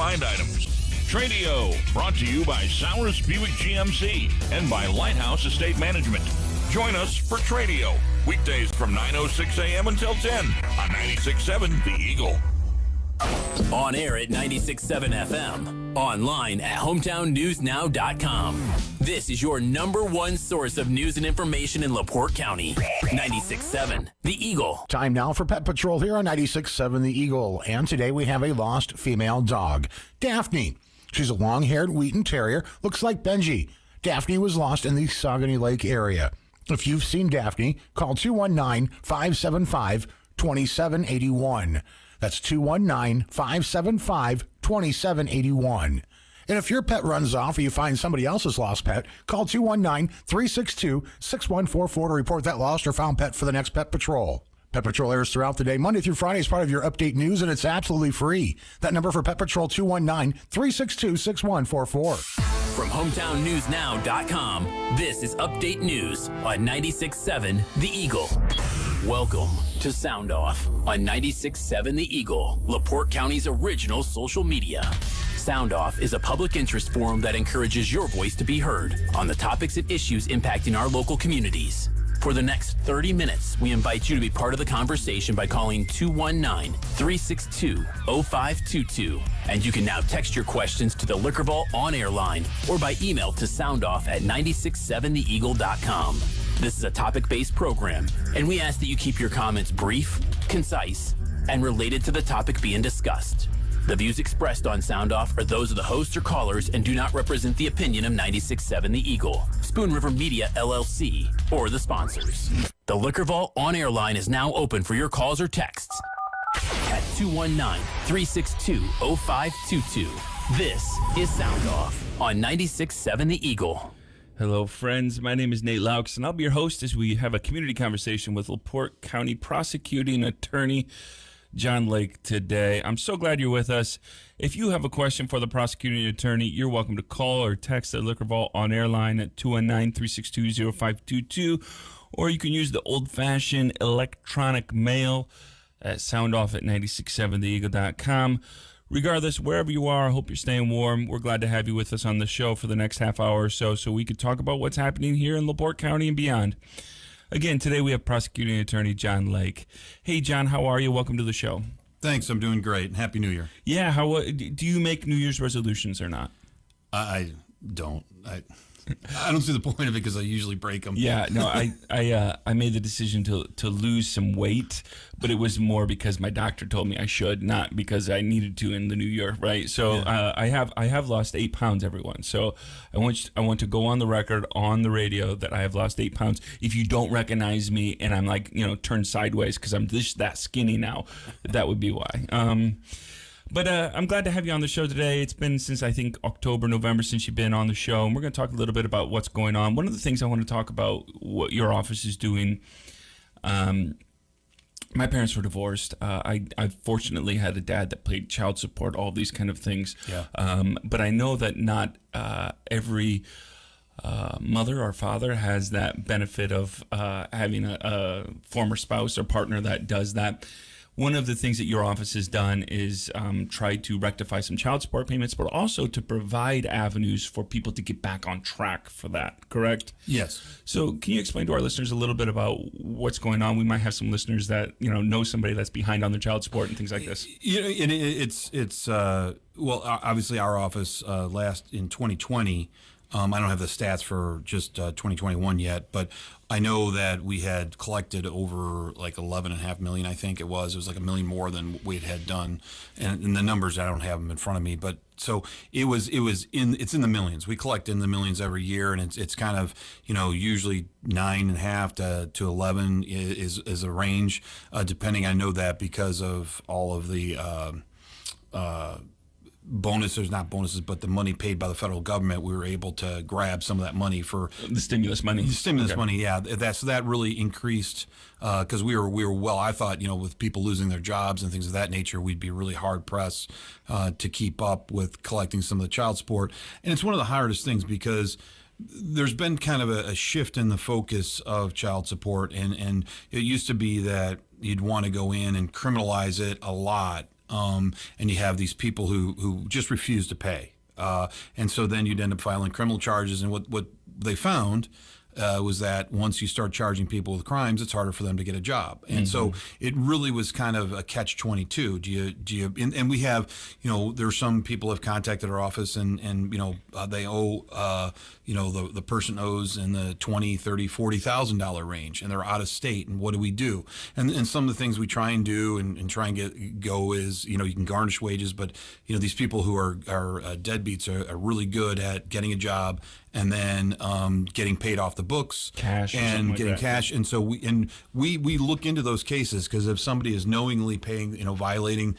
find items. Tradio, brought to you by Sowers Buick GMC and by Lighthouse Estate Management. Join us for Tradio, weekdays from 9:06 a.m. until 10 on 96.7 The Eagle. On air at 96.7 FM. Online at HometownNewsNow.com. This is your number one source of news and information in LaPorte County. 96.7 The Eagle. Time now for Pet Patrol here on 96.7 The Eagle. And today we have a lost female dog, Daphne. She's a long-haired Wheaten Terrier. Looks like Benji. Daphne was lost in the Saugony Lake area. If you've seen Daphne, call 219-575-2781. That's 219-575-2781. And if your pet runs off or you find somebody else's lost pet, call 219-362-6144 to report that lost or found pet for the next Pet Patrol. Pet Patrol airs throughout the day, Monday through Friday, as part of your update news, and it's absolutely free. That number for Pet Patrol, 219-362-6144. From HometownNewsNow.com, this is Update News on 96.7 The Eagle. Welcome to Sound Off on 96.7 The Eagle, LaPorte County's original social media. Sound Off is a public interest forum that encourages your voice to be heard on the topics and issues impacting our local communities. For the next 30 minutes, we invite you to be part of the conversation by calling 219-362-0522. And you can now text your questions to the Liquor Vault on-air line or by email to soundoff@967theeagle.com. This is a topic-based program, and we ask that you keep your comments brief, concise, and related to the topic being discussed. The views expressed on Sound Off are those of the hosts or callers and do not represent the opinion of 96.7 The Eagle, Spoon River Media LLC, or the sponsors. The Liquor Vault on-air line is now open for your calls or texts at 219-362-0522. This is Sound Off on 96.7 The Eagle. Hello, friends. My name is Nate Laux, and I'll be your host as we have a community conversation with LaPorte County Prosecuting Attorney John Lake today. I'm so glad you're with us. If you have a question for the prosecuting attorney, you're welcome to call or text the Liquor Vault on air line at 219-362-0522, or you can use the old-fashioned electronic mail at soundoff@967theeagle.com. Regardless, wherever you are, I hope you're staying warm. We're glad to have you with us on the show for the next half hour or so we could talk about what's happening here in LaPorte County and beyond. Again, today we have prosecuting attorney John Lake. Hey, John, how are you? Welcome to the show. Thanks. I'm doing great. Happy New Year. Yeah. How do you make New Year's resolutions or not? I don't. I don't see the point of it because I usually break them. Yeah. No. I made the decision to lose some weight, but it was more because my doctor told me I should, not because I needed to in the new year. Right. So yeah. I have lost 8 pounds, everyone. So I want to go on the record on the radio that I have lost 8 pounds. If you don't recognize me and I'm like, turned sideways because I'm just that skinny now, that would be why. But I'm glad to have you on the show today. It's been since, I think, October, November since you've been on the show. And we're going to talk a little bit about what's going on. One of the things I want to talk about, what your office is doing. My parents were divorced. I fortunately had a dad that paid child support, all these kind of things. Yeah. But I know that not every mother or father has that benefit of having a former spouse or partner that does that. One of the things that your office has done is try to rectify some child support payments, but also to provide avenues for people to get back on track for that, correct? Yes. So can you explain to our listeners a little bit about what's going on? We might have some listeners that, know somebody that's behind on their child support and things like this. Well, obviously our office last in 2020. I don't have the stats for just 2021 yet, but I know that we had collected over like 11.5 million. I think it was like $1 million more than we had done, and the numbers I don't have them in front of me, but so it's in the millions. We collect in the millions every year, and it's kind of usually 9.5 to 11 is a range, depending. I know that because of all of the not bonuses, but the money paid by the federal government, we were able to grab some of that money for the stimulus money. Money, yeah. So that really increased because we were well. I thought with people losing their jobs and things of that nature, we'd be really hard pressed to keep up with collecting some of the child support. And it's one of the hardest things because there's been kind of a shift in the focus of child support, and it used to be that you'd want to go in and criminalize it a lot. and you have these people who just refuse to pay. And so then you'd end up filing criminal charges. And what they found was that once you start charging people with crimes, it's harder for them to get a job. And so it really was kind of a catch-22. And we have, there's some people have contacted our office and they owe, the person owes in the $20,000, $30,000, $40,000 range, and they're out of state. And what do we do? And some of the things we try and do and try and go is, you can garnish wages, but, these people who are deadbeats are really good at getting a job and then getting paid off the books, cash, and getting cash. And so we look into those cases, because if somebody is knowingly paying, violating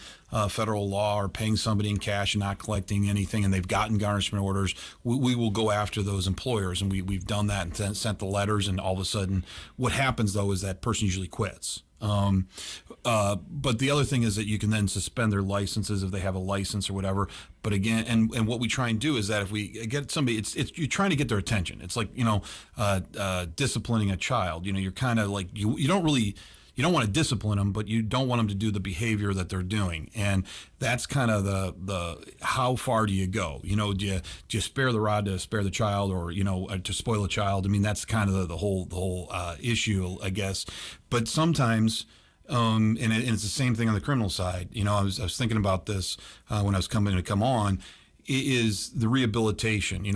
federal law or paying somebody in cash and not collecting anything, and they've gotten garnishment orders, we will go after those employers. And we've done that and sent the letters. And all of a sudden, what happens though is that person usually quits. But the other thing is that you can then suspend their licenses if they have a license or whatever. But again, and what we try and do is that if we get somebody, it's you're trying to get their attention. It's like, disciplining a child. You're kind of like, you don't want to discipline them, but you don't want them to do the behavior that they're doing. And that's kind of the how far do you go? Do you spare the rod to spare the child, or, to spoil a child? I mean, that's kind of the whole issue, I guess. But sometimes, and it's the same thing on the criminal side. I was thinking about this when I was coming to come on. Is the rehabilitation.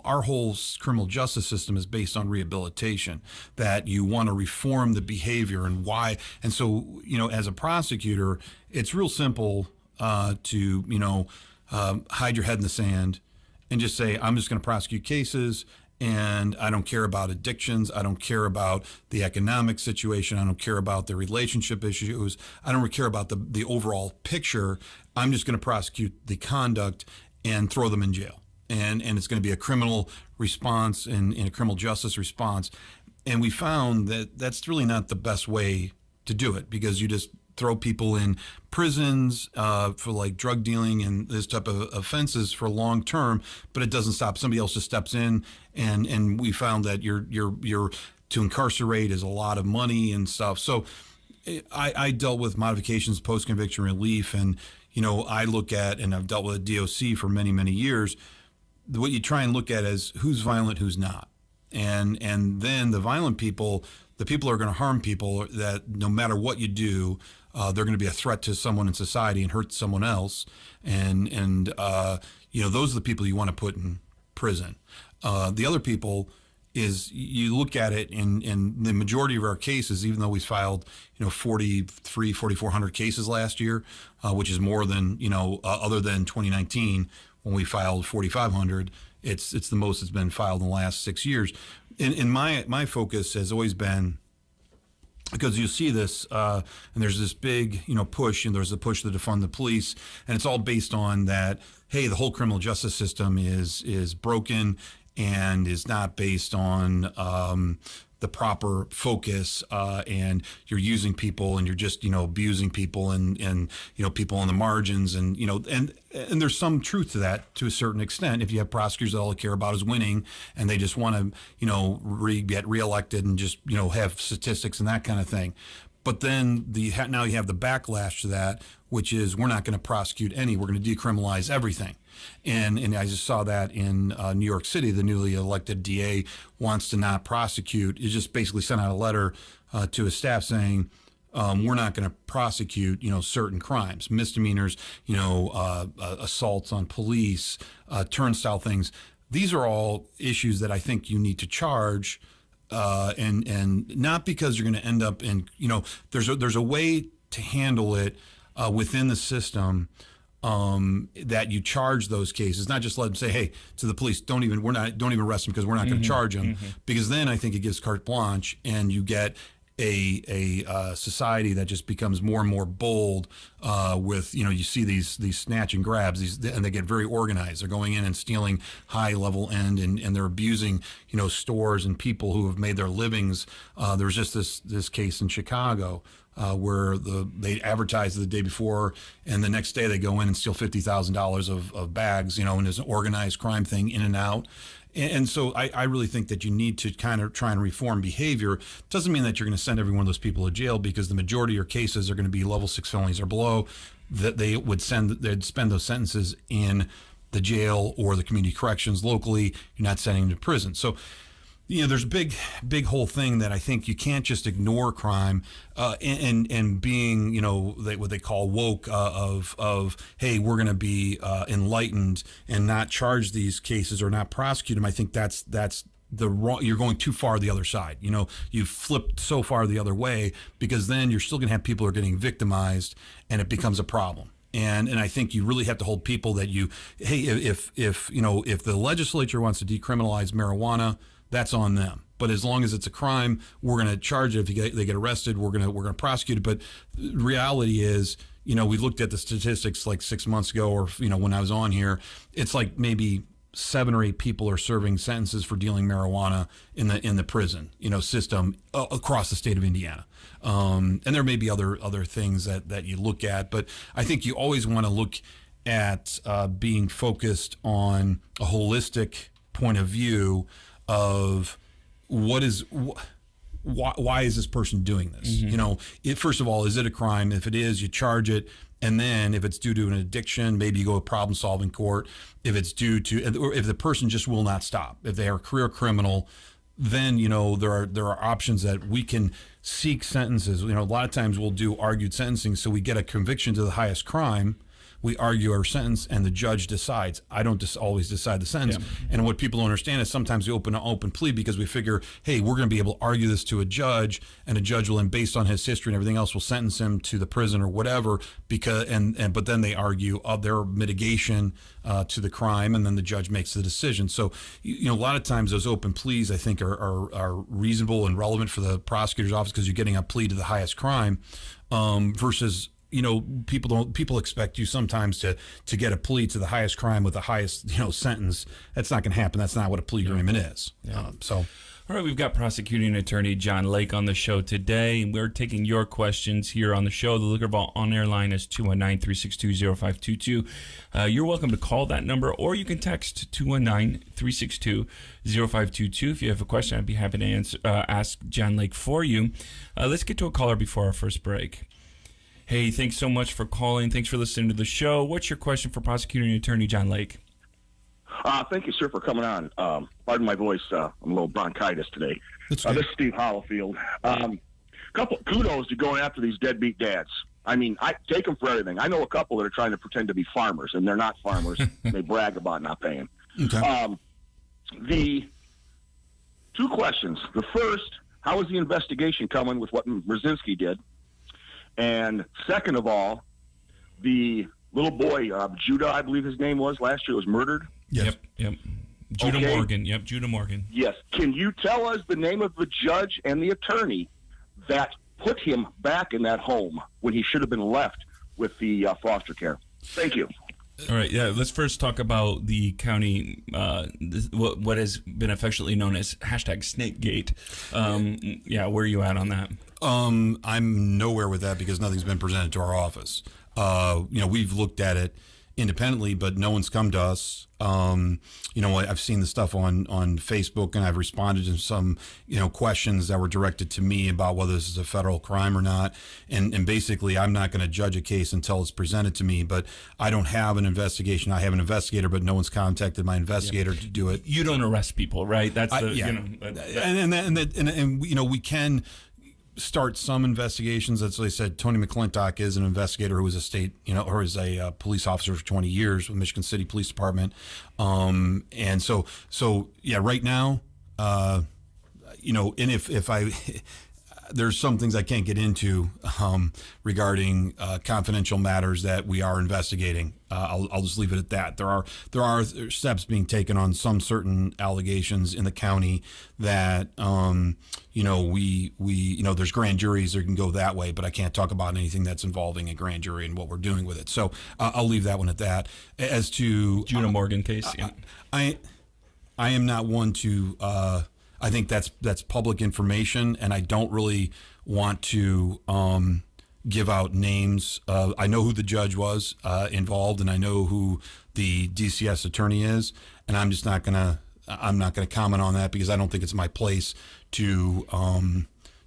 Our whole criminal justice system is based on rehabilitation, that you want to reform the behavior and why. And so, as a prosecutor, it's real simple to, hide your head in the sand and just say, I'm just going to prosecute cases, and I don't care about addictions. I don't care about the economic situation. I don't care about the relationship issues. I don't care about the overall picture. I'm just going to prosecute the conduct and throw them in jail. And it's going to be a criminal response and a criminal justice response. And we found that that's really not the best way to do it, because you just throw people in prisons for like drug dealing and this type of offenses for long term, but it doesn't stop. Somebody else just steps in, and we found that you're to incarcerate is a lot of money and stuff. So I dealt with modifications, post-conviction relief, and I look at, and I've dealt with a DOC for many, many years. What you try and look at is who's violent, who's not. And then the violent people, the people who are going to harm people, that no matter what you do, they're going to be a threat to someone in society and hurt someone else. And those are the people you want to put in prison. The other people is, you look at it in the majority of our cases, even though we filed 4,400 cases last year, which is more than other than 2019 when we filed 4,500. It's the most that's been filed in the last 6 years. And my focus has always been, because you see this, and there's this big push, and there's a push to defund the police, and it's all based on that. Hey, the whole criminal justice system is broken and is not based on the proper focus, and you're using people, and you're just abusing people, and people on the margins, and and there's some truth to that to a certain extent. If you have prosecutors that all they care about is winning, and they just want to get reelected and just have statistics and that kind of thing. But then now you have the backlash to that, which is, we're not going to prosecute any. We're going to decriminalize everything. And I just saw that in New York City. The newly elected DA wants to not prosecute. He just basically sent out a letter to his staff saying, we're not going to prosecute, certain crimes, misdemeanors, assaults on police, turnstile things. These are all issues that I think you need to charge. And not because you're going to end up in, there's a way to handle it within the system, that you charge those cases, not just let them say, hey, to the police, don't even arrest them because we're not going to charge them, because then I think it gives carte blanche, and you get a society that just becomes more and more bold with, you see these snatch and grabs, and they get very organized. They're going in and stealing high level end, and they're abusing, stores and people who have made their livings. There was just this case in Chicago where they advertised the day before, and the next day they go in and steal $50,000 of bags, and it's an organized crime thing, in and out. And so I really think that you need to kind of try and reform behavior. Doesn't mean that you're going to send every one of those people to jail, because the majority of your cases are going to be level 6 felonies or below, that they'd spend those sentences in the jail or the community corrections locally. You're not sending them to prison. So, there's a big whole thing that I think you can't just ignore crime and being, what they call woke of hey, we're going to be enlightened and not charge these cases or not prosecute them. I think that's the wrong. You're going too far the other side. You've flipped so far the other way, because then you're still going to have people who are getting victimized, and it becomes a problem. And I think you really have to hold people that if the legislature wants to decriminalize marijuana, that's on them. But as long as it's a crime, we're going to charge it. If they get arrested, we're going to prosecute it. But the reality is, we looked at the statistics like 6 months ago, or when I was on here, it's like maybe 7 or 8 people are serving sentences for dealing marijuana in the prison system across the state of Indiana. And there may be other things that you look at, but I think you always want to look at being focused on a holistic point of view of why is this person doing this? Mm-hmm. First of all, is it a crime? If it is, you charge it. And then if it's due to an addiction, maybe you go to problem-solving court. If it's due to, or if the person just will not stop, if they are a career criminal, then, there are options that we can seek sentences. A lot of times we'll do argued sentencing. So we get a conviction to the highest crime. We argue our sentence, and the judge decides. I don't always decide the sentence. Yeah. And what people don't understand is sometimes we open an open plea because we figure, hey, we're going to be able to argue this to a judge, and a judge will, then based on his history and everything else, will sentence him to the prison or whatever. But then they argue their mitigation to the crime, and then the judge makes the decision. So, a lot of times those open pleas, I think, are reasonable and relevant for the prosecutor's office, because you're getting a plea to the highest crime versus. People expect you sometimes to get a plea to the highest crime with the highest sentence. That's not going to happen. That's not what a plea agreement is. Yeah. All right, we've got prosecuting attorney John Lake on the show today. We're taking your questions here on the show. The Liquor Vault on-air line is 219-362-0522. You're welcome to call that number, or you can text 219-362-0522. If you have a question, I'd be happy to ask John Lake for you. Let's get to a caller before our first break. Hey, thanks so much for calling. Thanks for listening to the show. What's your question for prosecuting attorney John Lake? Thank you, sir, for coming on. Pardon my voice. I'm a little bronchitis today. This is Steve Hollifield. Couple kudos to going after these deadbeat dads. I mean, I take them for everything. I know a couple that are trying to pretend to be farmers, and they're not farmers. They brag about not paying. Okay. The 2 questions. The first, how is the investigation coming with what Brzezinski did? And second of all, the little boy, Judah, I believe his name was, last year was murdered. Yes. Yep. Judah Morgan. Yep, Judah Morgan. Yes. Can you tell us the name of the judge and the attorney that put him back in that home when he should have been left with the foster care? Thank you. All right, yeah, let's first talk about the county, what has been affectionately known as #SnakeGate. Where are you at on that? I'm nowhere with that, because nothing's been presented to our office. We've looked at it independently, but no one's come to us. I've seen the stuff on Facebook, and I've responded to some, questions that were directed to me about whether this is a federal crime or not. And basically, I'm not going to judge a case until it's presented to me, but I don't have an investigation. I have an investigator, but no one's contacted my investigator to do it. You don't arrest people, right? That's we can start some investigations. As I said, Tony McClintock is an investigator who was a state, or is a police officer for 20 years with Michigan City Police Department. And so right now, and if I, there's some things I can't get into regarding confidential matters that we are investigating. I'll just leave it at that. There are steps being taken on some certain allegations in the county that there's grand juries that can go that way, but I can't talk about anything that's involving a grand jury and what we're doing with it. So I'll leave that one at that. As to Judah Morgan case, I am not one to. I think that's public information, and I don't really want to give out names. I know who the judge was involved, and I know who the DCS attorney is, and I'm just not going to I'm not going to comment on that because I don't think it's my place to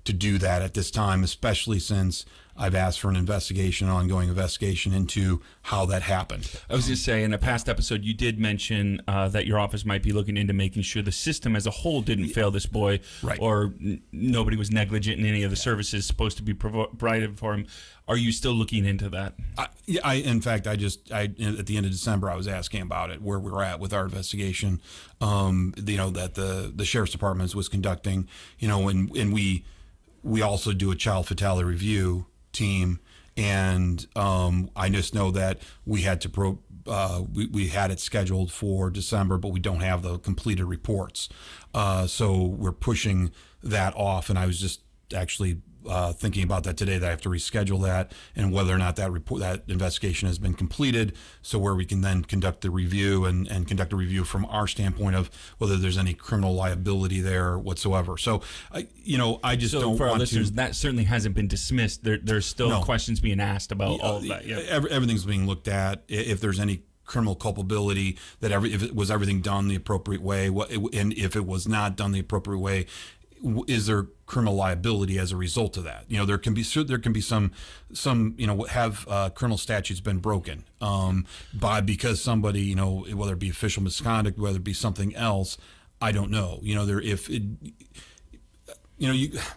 do that at this time, especially since I've asked for an ongoing investigation into how that happened. I was going to say, in a past episode, you did mention that your office might be looking into making sure the system as a whole didn't fail this boy, right, or nobody was negligent in any of the services supposed to be provided for him. Are you still looking into that? In fact, at the end of December, I was asking about it, where we're at with our investigation, that the Sheriff's Department was conducting, and we also do a child fatality review team, and I just know that we had to we had it scheduled for December, but we don't have the completed reports, so we're pushing that off. And I was just actually thinking about that today, that I have to reschedule that, and whether or not that investigation has been completed, so where we can then conduct the review and conduct a review from our standpoint of whether there's any criminal liability there whatsoever. So I just don't for our want listeners, to. That certainly hasn't been dismissed. There's still questions being asked about all of that. Yeah. Everything's being looked at. If there's any criminal culpability, if it was everything done the appropriate way, and if it was not done the appropriate way, is there criminal liability as a result of that? There can be some have criminal statutes been broken because somebody, whether it be official misconduct, whether it be something else, I don't know. You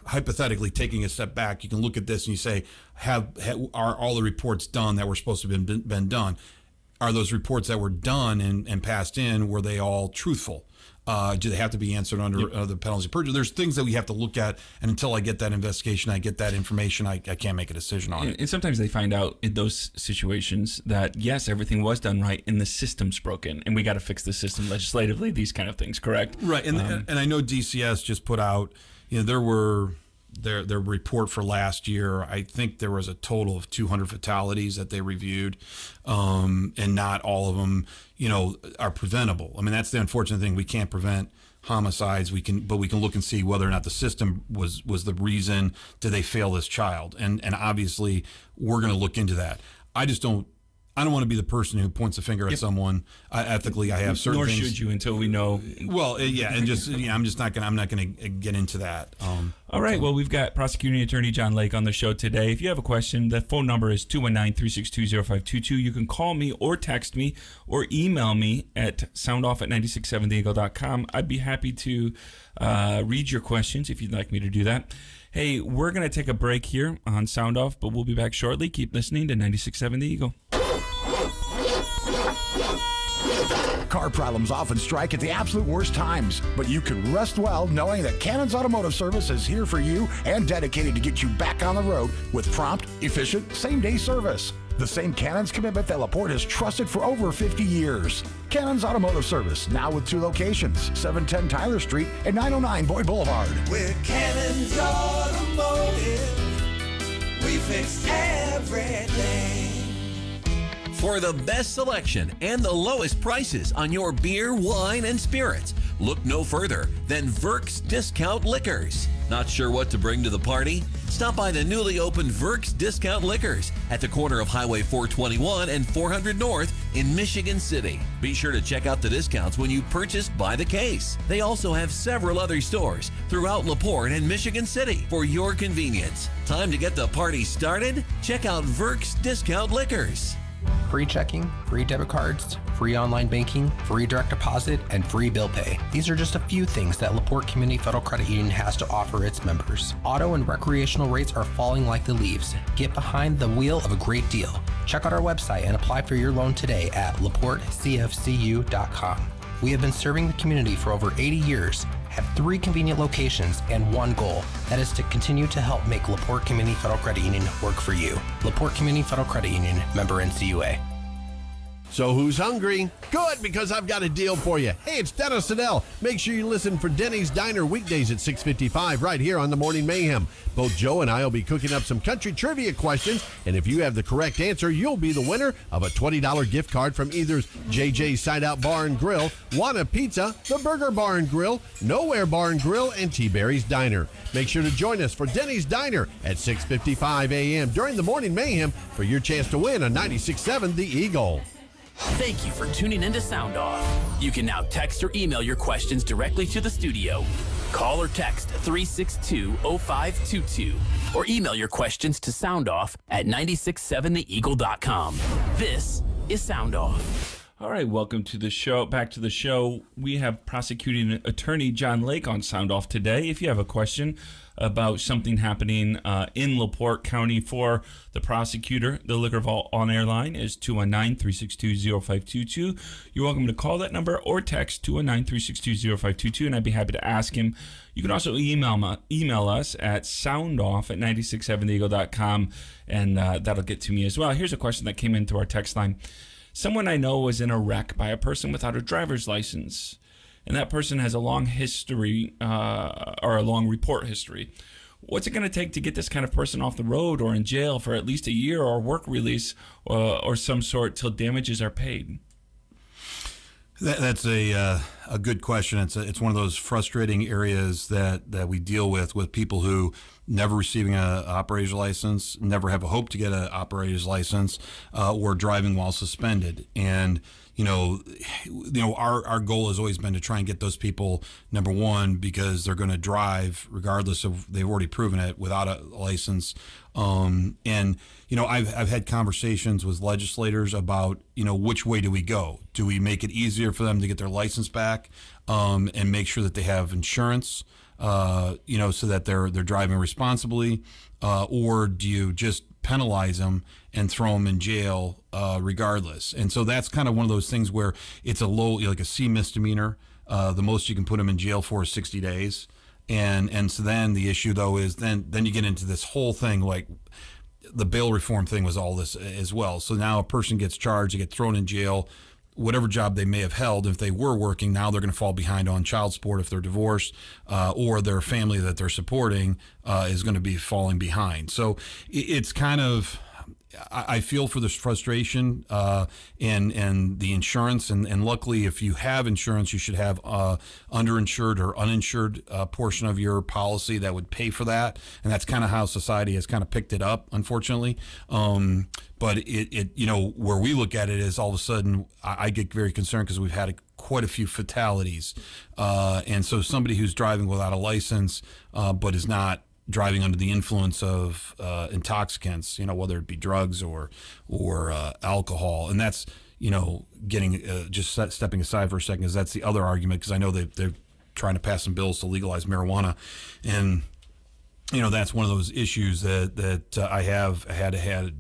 hypothetically, taking a step back, you can look at this and you say, are all the reports done that were supposed to have been done? Are those reports that were done and passed in, were they all truthful? Do they have to be answered under the penalty of perjury? There's things that we have to look at, and until I get that investigation, I get that information, I can't make a decision on it. And sometimes they find out in those situations that, yes, everything was done right, and the system's broken, and we got to fix the system legislatively, these kind of things, correct? Right, and I know DCS just put out, their report for last year. I think there was a total of 200 fatalities that they reviewed, and not all of them, are preventable. I mean, that's the unfortunate thing. We can't prevent homicides. But we can look and see whether or not the system was the reason. Did they fail this child? And obviously, we're going to look into that. I don't want to be the person who points a finger at someone. Ethically, I have certain things. Nor should you until we know. Well, I'm not going to get into that. All right. Well, we've got prosecuting attorney John Lake on the show today. If you have a question, the phone number is 219-362-0522. You can call me or text me or email me at soundoff@967theeagle.com. I'd be happy to read your questions if you'd like me to do that. Hey, we're going to take a break here on Sound Off, but we'll be back shortly. Keep listening to 96.7 The Eagle. Car problems often strike at the absolute worst times, but you can rest well knowing that Cannon's Automotive Service is here for you and dedicated to get you back on the road with prompt, efficient, same-day service. The same Cannon's commitment that LaPorte has trusted for over 50 years. Cannon's Automotive Service, now with 2 locations, 710 Tyler Street and 909 Boyd Boulevard. We're Cannon's Automotive. We fix everything. For the best selection and the lowest prices on your beer, wine, and spirits, look no further than Verk's Discount Liquors. Not sure what to bring to the party? Stop by the newly opened Verk's Discount Liquors at the corner of Highway 421 and 400 North in Michigan City. Be sure to check out the discounts when you purchase by the case. They also have several other stores throughout LaPorte and Michigan City for your convenience. Time to get the party started? Check out Verk's Discount Liquors. Free checking, free debit cards, free online banking, free direct deposit, and free bill pay. These are just a few things that LaPorte Community Federal Credit Union has to offer its members. Auto and recreational rates are falling like the leaves. Get behind the wheel of a great deal. Check out our website and apply for your loan today at laportecfcu.com. We have been serving the community for over 80 years, have 3 convenient locations, and one goal. That is to continue to help make LaPorte Community Federal Credit Union work for you. LaPorte Community Federal Credit Union, member NCUA. So who's hungry? Good, because I've got a deal for you. Hey, it's Dennis Siddell. Make sure you listen for Denny's Diner weekdays at 6:55 right here on the Morning Mayhem. Both Joe and I will be cooking up some country trivia questions, and if you have the correct answer, you'll be the winner of a $20 gift card from either JJ's Side Out Bar and Grill, Wanna Pizza, The Burger Bar and Grill, Nowhere Bar and Grill, and T-Berry's Diner. Make sure to join us for Denny's Diner at 6:55 a.m. during the Morning Mayhem for your chance to win a 96.7 The Eagle. Thank you for tuning in to Sound Off. You can now text or email your questions directly to the studio. Call or text 362-0522 or email your questions to soundoff@967theeagle.com. This is Sound Off. All right, welcome to the show. Back to the show. We have prosecuting attorney John Lake on Sound Off today. If you have a question about something happening in LaPorte County for the prosecutor, the Liquor Vault on-air line is 219-362-0522. You're welcome to call that number or text 219-362-0522, and I'd be happy to ask him. You can also email us at soundoff@967theeagle.com, and that'll get to me as well. Here's a question that came into our text line. Someone I know was in a wreck by a person without a driver's license, and that person has a long history or a long report history. What's it going to take to get this kind of person off the road or in jail for at least a year or work release or some sort till damages are paid? That's a good question. It's one of those frustrating areas that we deal with people who never receiving an operator's license, never have a hope to get an operator's license, or driving while suspended. And our goal has always been to try and get those people, number one, because they're going to drive regardless of they've already proven it without a license. I've had conversations with legislators about, which way do we go? Do we make it easier for them to get their license back, and make sure that they have insurance, so that they're driving responsibly, or do you just penalize them and throw them in jail regardless? And so that's kind of one of those things where it's like a C misdemeanor. The most you can put them in jail for is 60 days. And so then the issue, though, is then you get into this whole thing, like the bail reform thing was all this as well. So now a person gets charged, they get thrown in jail, whatever job they may have held. If they were working, now they're going to fall behind on child support if they're divorced, or their family that they're supporting is going to be falling behind. So it's kind of, I feel for this frustration and the insurance, and luckily if you have insurance, you should have underinsured or uninsured portion of your policy that would pay for that, and that's kind of how society has kind of picked it up, unfortunately. But it where we look at it is all of a sudden I get very concerned because we've had quite a few fatalities, and so somebody who's driving without a license but is not driving under the influence of intoxicants, whether it be drugs or alcohol. And that's, getting just stepping aside for a second, because that's the other argument, because I know they're trying to pass some bills to legalize marijuana. And, that's one of those issues that I have had to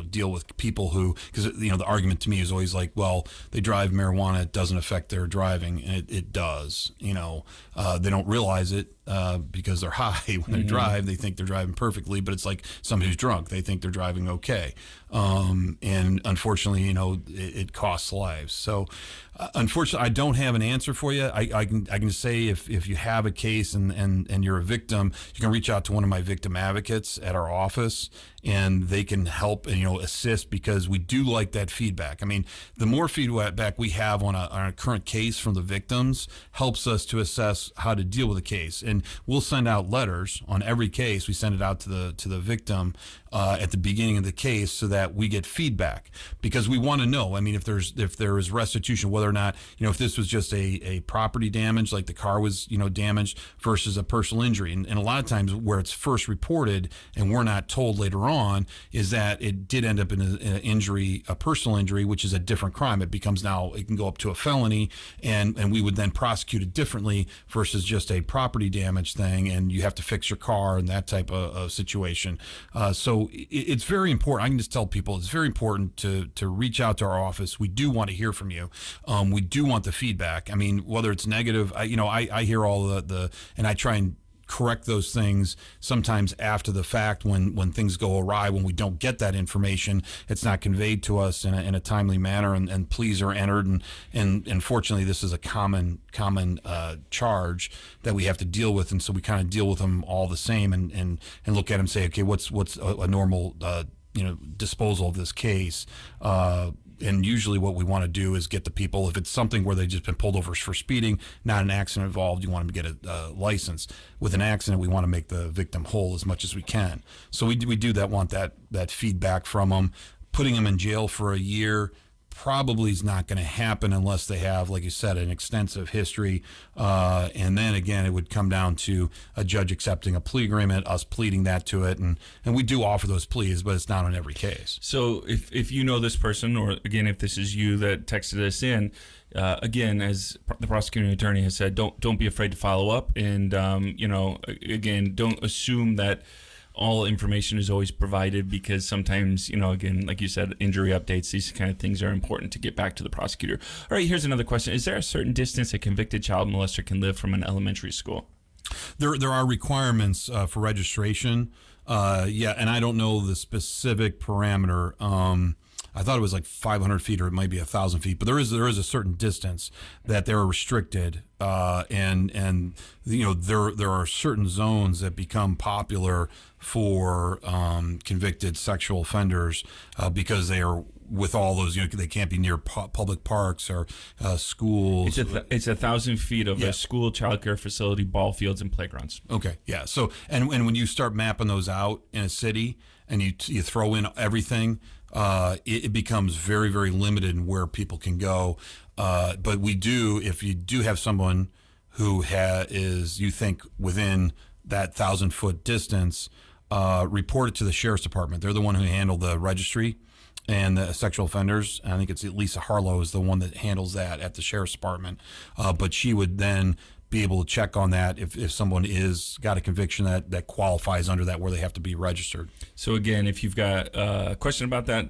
deal with people who, because, the argument to me is always like, well, they drive marijuana, it doesn't affect their driving. And it does. They don't realize it because they're high when they drive. They think they're driving perfectly, but it's like somebody who's drunk. They think they're driving okay. And unfortunately, it costs lives. So unfortunately, I don't have an answer for you. I can say if you have a case and you're a victim, you can reach out to one of my victim advocates at our office, and they can help and assist, because we do like that feedback. I mean, the more feedback we have on a current case from the victims helps us to assess how to deal with the case. And we'll send out letters on every case. We send it out to the victim at the beginning of the case so that we get feedback, because we want to know. I mean, if there is restitution, whether or not if this was just a property damage, like the car was damaged, versus a personal injury. And a lot of times where it's first reported and we're not told later on is that it did end up in an injury, a personal injury, which is a different crime. It becomes now, it can go up to a felony, and we would then prosecute it differently versus just a property damage thing, and you have to fix your car and that type of situation. So it's very important. I can just tell people it's very important to reach out to our office. We do want to hear from you. We do want the feedback. I mean, whether it's negative, I hear all the and I try and correct those things sometimes after the fact when things go awry, when we don't get that information, it's not conveyed to us in a timely manner, and pleas are entered, and unfortunately this is a common charge that we have to deal with, and so we kind of deal with them all the same and look at them and say, okay, what's a normal disposal of this case. And usually what we want to do is get the people, if it's something where they've just been pulled over for speeding, not an accident involved, you want them to get a license. With an accident, we want to make the victim whole as much as we can. So we do want that feedback from them. Putting them in jail for a year probably is not going to happen unless they have, like you said, an extensive history. And then again, it would come down to a judge accepting a plea agreement, us pleading that to it. And we do offer those pleas, but it's not on every case. So if you know this person, or again, if this is you that texted us in, again, as the prosecuting attorney has said, don't be afraid to follow up. And, again, don't assume that all information is always provided, because sometimes, again, like you said, injury updates, these kind of things are important to get back to the prosecutor. All right, here's another question. Is there a certain distance a convicted child molester can live from an elementary school? There are requirements for registration. And I don't know the specific parameter. I thought it was like 500 feet, or it might be 1,000 feet, but there is a certain distance that they're restricted, and there are certain zones that become popular for convicted sexual offenders because they are with all those. They can't be near public parks or schools. It's 1,000 feet of a school, childcare facility, ball fields, and playgrounds. Okay, yeah. So and when you start mapping those out in a city and you throw in everything. It becomes very, very limited in where people can go. But we do, if you do have someone who is, you think, within that 1,000-foot distance, report it to the sheriff's department. They're the one who handle the registry and the sexual offenders. I think it's Lisa Harlow is the one that handles that at the sheriff's department. But she would then be able to check on that if someone is got a conviction that qualifies under that, where they have to be registered. So again, if you've got a question about that,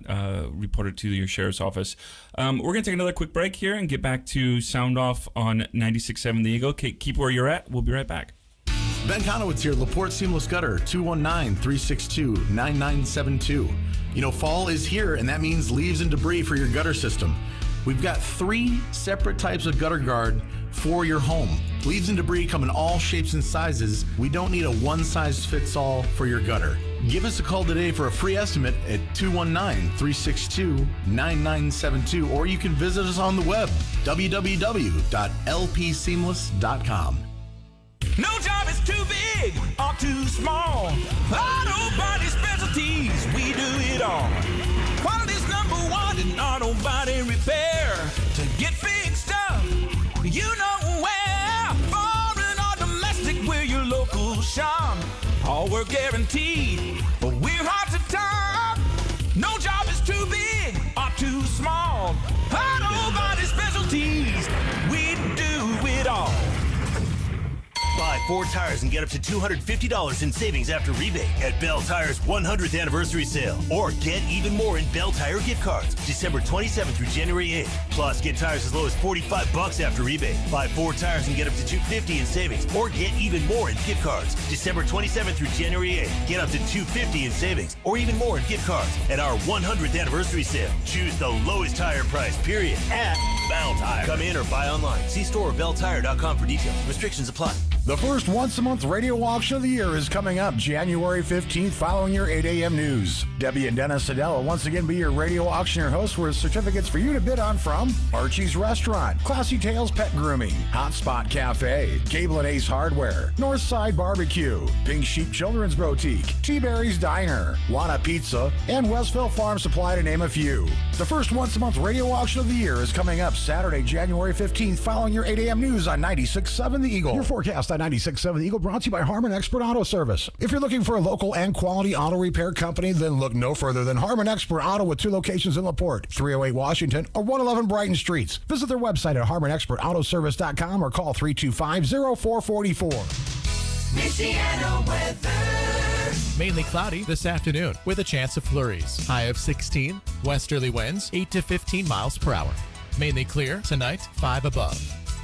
report it to your sheriff's office. We're going to take another quick break here and get back to Sound Off on 96.7 The Eagle. Keep where you're at. We'll be right back. Ben Conowitz here, LaPorte Seamless Gutter, 219-362-9972. Fall is here, and that means leaves and debris for your gutter system. We've got 3 separate types of gutter guard for your home. Leaves and debris come in all shapes and sizes. We don't need a one-size-fits-all for your gutter. Give us a call today for a free estimate at 219-362-9972, or you can visit us on the web, www.lpseamless.com. No job is too big or too small. Auto body specialties, we do it all. Quality's #1 in auto body repair. To get fixed up, you know where. Foreign or domestic, we're your local shop. All work guaranteed, but we're hard to top. No job is too big or too small. Auto body specialties, we do it all. Buy 4 tires and get up to $250 in savings after rebate at Bell Tire's 100th anniversary sale. Or get even more in Bell Tire gift cards December 27th through January 8th. Plus, get tires as low as $45 after rebate. Buy 4 tires and get up to $250 in savings. Or get even more in gift cards December 27th through January 8th. Get up to $250 in savings or even more in gift cards at our 100th anniversary sale. Choose the lowest tire price, period, at Bell Tire. Come in or buy online. See store or belltire.com for details. Restrictions apply. The first once-a-month radio auction of the year is coming up January 15th following your 8 a.m. news. Debbie and Dennis Sedell will once again be your radio auctioneer hosts with certificates for you to bid on from Archie's Restaurant, Classy Tales Pet Grooming, Hot Spot Cafe, Gable and Ace Hardware, Northside Barbecue, Pink Sheep Children's Boutique, T-Berry's Diner, Wana Pizza, and Westville Farm Supply, to name a few. The first once-a-month radio auction of the year is coming up Saturday, January 15th following your 8 a.m. news on 96.7 The Eagle. Your forecast on 96.7 The Eagle, brought to you by Harmon Expert Auto Service. If you're looking for a local and quality auto repair company, then look no further than Harmon Expert Auto, with 2 locations in LaPorte, 308 Washington or 111 Brighton Streets. Visit their website at harmonexpertautoservice.com or call 325-0444. Michiana weather. Mainly cloudy this afternoon with a chance of flurries. High of 16. Westerly winds 8 to 15 miles per hour. Mainly clear tonight, 5 above.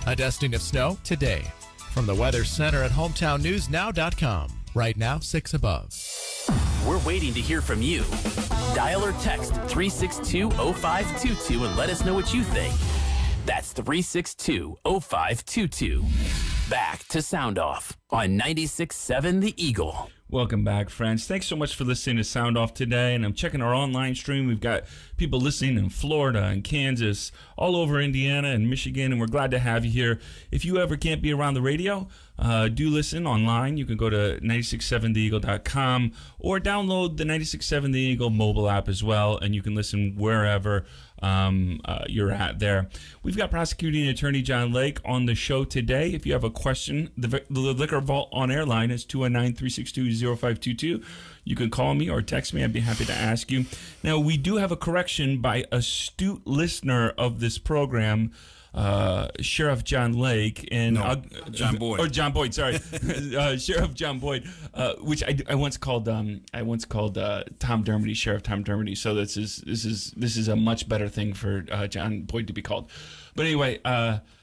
A dusting of snow today. From the Weather Center at HometownNewsNow.com. Right now, 6 above. We're waiting to hear from you. Dial or text 362-0522 and let us know what you think. That's 362-0522. Back to Sound Off on 96.7 The Eagle. Welcome back, friends. Thanks so much for listening to Sound Off today. And I'm checking our online stream. We've got people listening in Florida and Kansas, all over Indiana and Michigan, and we're glad to have you here. If you ever can't be around the radio, do listen online. You can go to 967theeagle.com or download the 96.7 The Eagle mobile app as well, and you can listen wherever you're at there. We've got prosecuting attorney John Lake on the show today. If you have a question, the Liquor Vault on air line is 219-362-0522. You can call me or text me. I'd be happy to ask you. Now, we do have a correction by astute listener of this program, Sheriff John Lake and John Boyd. Or John Boyd, sorry, Sheriff John Boyd, which I once called Tom Dermody, Sheriff Tom Dermody. So this is a much better thing for John Boyd to be called. But anyway,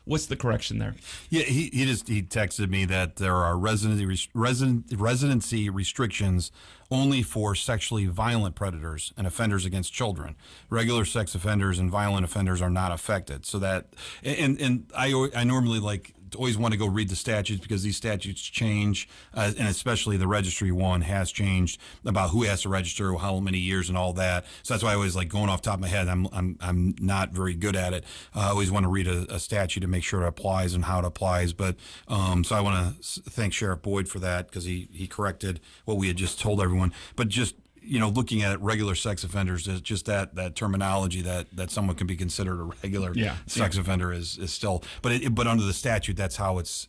what's the correction there? Yeah, he texted me that there are residency restrictions only for sexually violent predators and offenders against children. Regular sex offenders and violent offenders are not affected. So that, and I normally always want to go read the statutes because these statutes change, and especially the registry one has changed about who has to register, how many years, and all that. So that's why I always going off the top of my head. I'm not very good at it. I always want to read a statute to make sure it applies and how it applies. But so I want to thank Sheriff Boyd for that because he corrected what we had just told everyone. But just looking at regular sex offenders, just that terminology that someone can be considered a regular sex offender is still, but under the statute, that's how it's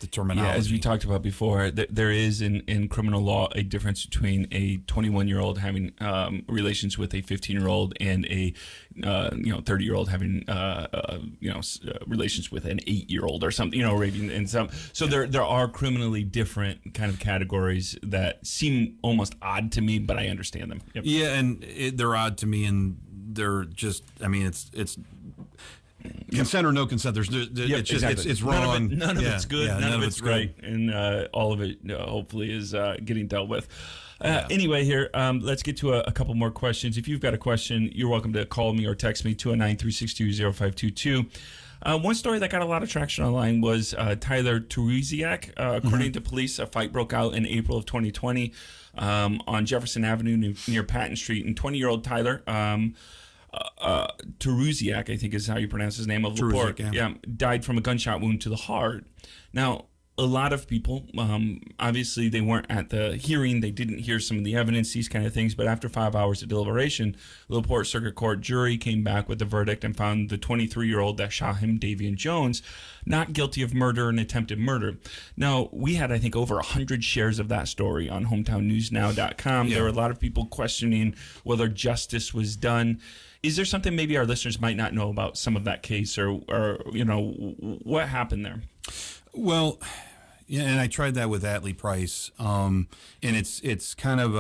the terminology. Yeah, as we talked about before, there is in criminal law a difference between a 21-year-old having relations with a 15-year-old and a 30-year-old having relations with an 8-year-old or something, raping and some. So there are criminally different kind of categories that seem almost odd to me, but I understand them. Yep. Yeah, and they're odd to me, and they're just. I mean, it's consent or no consent. It's just exactly. it's wrong. None of it's good. None of it's right, and all of it hopefully is getting dealt with. Anyway, here, let's get to a couple more questions. If you've got a question, you're welcome to call me or text me, 219-362-0522. One story that got a lot of traction online was Tyler Turisiac. According to police, a fight broke out in April of 2020 on Jefferson Avenue near Patton Street. And 20-year-old Tyler Turisiac, I think is how you pronounce his name, of LaPorte, died from a gunshot wound to the heart. Now, a lot of people, obviously they weren't at the hearing, they didn't hear some of the evidence, these kind of things, but after 5 hours of deliberation, the LaPorte Circuit Court jury came back with the verdict and found the 23-year-old that shot him, Davian Jones, not guilty of murder and attempted murder. Now, we had, I think, over 100 shares of that story on hometownnewsnow.com. Yeah. There were a lot of people questioning whether justice was done. Is there something maybe our listeners might not know about some of that case, or what happened there? Well, yeah, and I tried that with Atlee Price, and it's kind of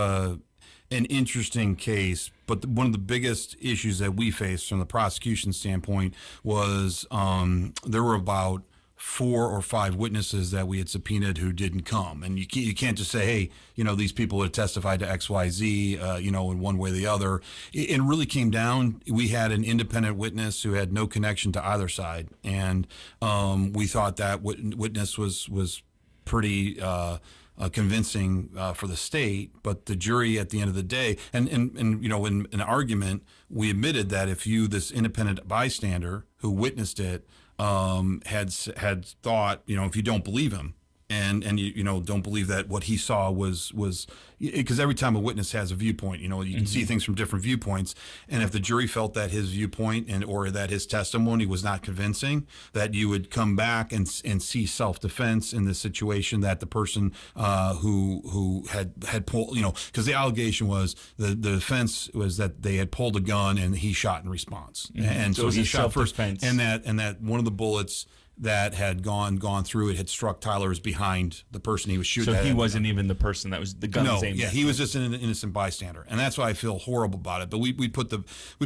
an interesting case. But one of the biggest issues that we faced from the prosecution standpoint was there were about 4 or 5 witnesses that we had subpoenaed who didn't come. And you can't just say, hey, these people had testified to XYZ, in one way or the other. It really came down, we had an independent witness who had no connection to either side. And we thought that witness was pretty convincing for the state, but the jury at the end of the day, and in an argument, we admitted that if this independent bystander who witnessed it had thought, if you don't believe him and you don't believe that what he saw was because every time a witness has a viewpoint, you can see things from different viewpoints, and if the jury felt that his viewpoint or that his testimony was not convincing, that you would come back and see self-defense in the situation, that the person who had pulled, because the allegation was the defense was that they had pulled a gun and he shot in response, and so he shot first, and that one of the bullets that had gone through it had struck Tyler as behind the person he was shooting at. So he wasn't even the person that was the gun was aimed at. He was just an innocent bystander, and that's why I feel horrible about it. But we put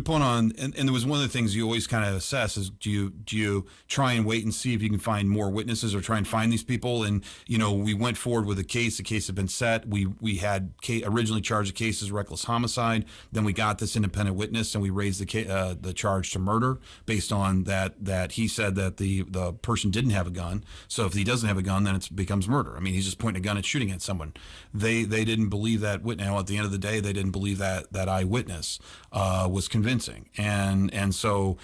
on, and there was one of the things you always kind of assess is do you try and wait and see if you can find more witnesses or try and find these people? And we went forward with a case. The case had been set. We had originally charged the case as reckless homicide. Then we got this independent witness, and we raised the charge to murder based on that he said that the person didn't have a gun. So if he doesn't have a gun, then it becomes murder. I mean, he's just pointing a gun and shooting at someone. They didn't believe that witness. At the end of the day, they didn't believe that eyewitness was convincing. And so,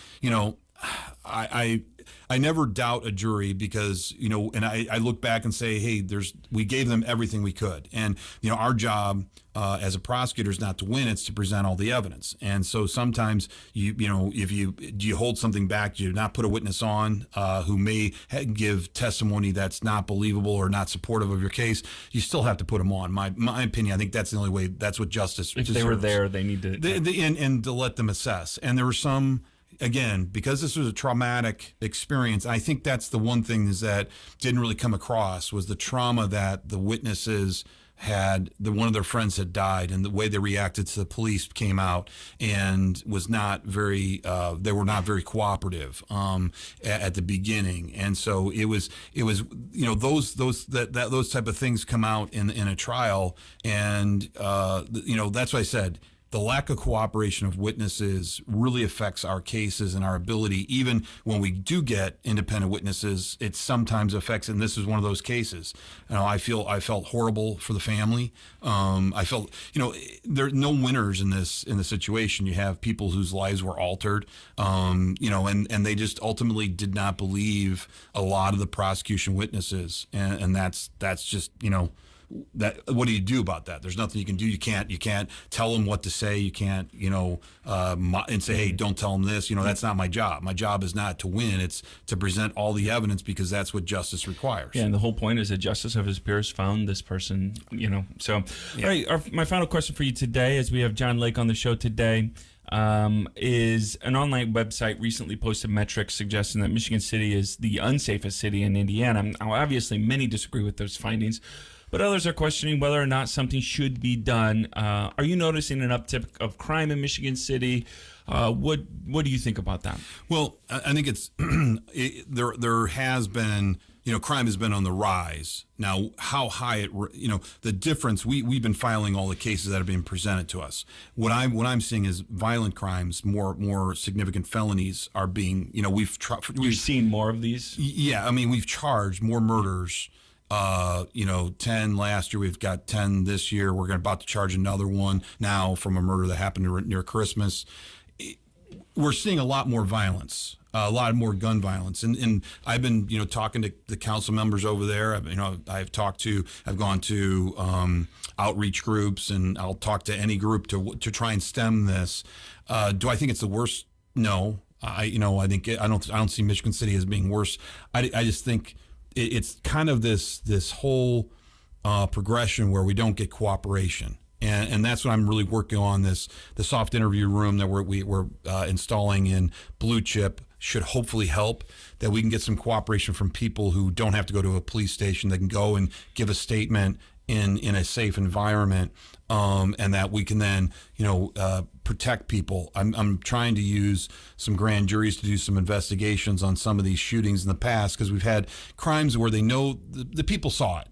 I never doubt a jury because, and I look back and say, hey, we gave them everything we could. And, our job as a prosecutor is not to win, it's to present all the evidence. And so sometimes, if you hold something back, you not put a witness on who may give testimony that's not believable or not supportive of your case, you still have to put them on. My opinion, I think that's the only way, that's what justice If deserves. they were there, they need to... And to let them assess. And there were some... Again, because this was a traumatic experience, I think that's the one thing is that didn't really come across was the trauma that the witnesses had. One of their friends had died, and the way they reacted to the police came out and was not very. They were not very cooperative at the beginning, and so it was those type of things come out in a trial, and that's why I said. The lack of cooperation of witnesses really affects our cases and our ability. Even when we do get independent witnesses, it sometimes affects, and this is one of those cases. I felt horrible for the family. I felt, there are no winners in this situation. You have people whose lives were altered, and they just ultimately did not believe a lot of the prosecution witnesses, and that's just, that what do you do about that? There's nothing you can do. You can't tell them what to say. You can't, and say, hey, don't tell them this. That's not my job. My job is not to win. It's to present all the evidence because that's what justice requires. Yeah, and the whole point is that justice of his peers found this person, So, yeah. All right, my final question for you today, as we have John Lake on the show today, is an online website recently posted metrics suggesting that Michigan City is the unsafest city in Indiana. Now, obviously, many disagree with those findings, but others are questioning whether or not something should be done. Are you noticing an uptick of crime in Michigan City? What do you think about that? Well, I think it's there has been, crime has been on the rise. Now, how high the difference, we've been filing all the cases that are being presented to us. What I'm seeing is violent crimes, more significant felonies are being, we've seen more of these? Yeah, I mean, we've charged more murders. 10 last year. We've got 10 this year. We're about to charge another one now from a murder that happened near Christmas. We're seeing a lot more violence, a lot more gun violence. And I've been, talking to the council members over there. I've gone to outreach groups, and I'll talk to any group to try and stem this. Do I think it's the worst? No. I think I don't see Michigan City as being worse. I just think it's kind of this whole progression where we don't get cooperation, and that's what I'm really working on. The soft interview room that we're installing in Blue Chip should hopefully help, that we can get some cooperation from people who don't have to go to a police station. They can go and give a statement in a safe environment, and that we can then protect people. I'm trying to use some grand juries to do some investigations on some of these shootings in the past, because we've had crimes where they know the people saw it,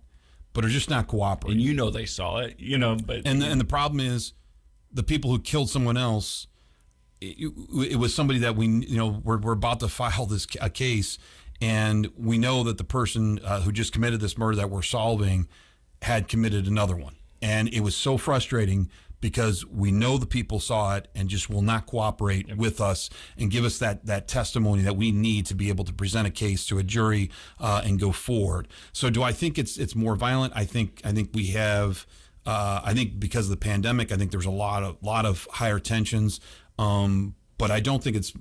but are just not cooperating. And they saw it, but and the problem is the people who killed someone else. It was somebody that we're about to file a case, and we know that the person who just committed this murder that we're solving had committed another one. And it was so frustrating because we know the people saw it and just will not cooperate with us and give us that testimony that we need to be able to present a case to a jury and go forward. So do I think it's more violent? I think we have, I think because of the pandemic, I think there's a lot of higher tensions, but I don't think it's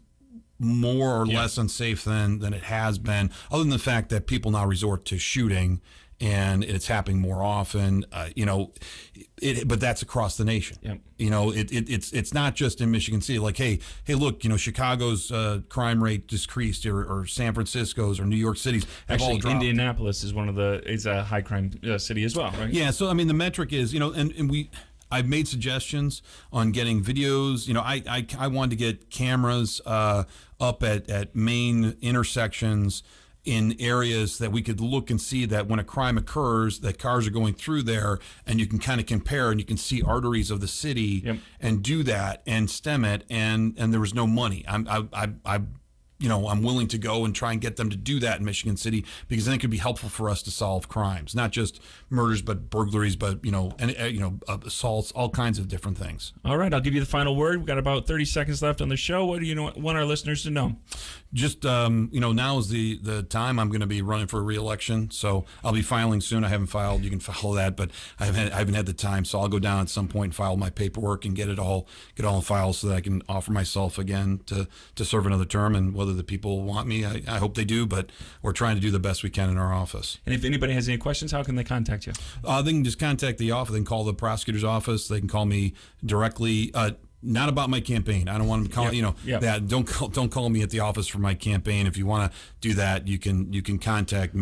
more or less unsafe than it has been, other than the fact that people now resort to shooting, and it's happening more often, but that's across the nation. Yep. It's not just in Michigan City. Like, hey, look, Chicago's crime rate decreased, or San Francisco's or New York City's have all dropped. Indianapolis is a high crime city as well, right? Yeah. So I mean, the metric is, I've made suggestions on getting videos. I wanted to get cameras up at main intersections in areas that we could look and see that when a crime occurs, that cars are going through there, and you can kind of compare, and you can see arteries of the city. Yep. And do that and stem it. And there was no money. I'm willing to go and try and get them to do that in Michigan City, because then it could be helpful for us to solve crimes, not just murders, but burglaries, but assaults, all kinds of different things. All right, I'll give you the final word. We've got about 30 seconds left on the show. What do you want our listeners to know? Just now is the time. I'm going to be running for re-election, so I'll be filing soon. I haven't filed. You can follow that, but I haven't had the time, so I'll go down at some point and file my paperwork and get all in files so that I can offer myself again to serve another term. And whether the people want me, I hope they do, but we're trying to do the best we can in our office. And if anybody has any questions, how can they contact you? They can just contact the office. They can call the prosecutor's office. They can call me directly. Not about my campaign. I don't want them to call that. Don't call me at the office for my campaign. If you want to do that, you can contact me.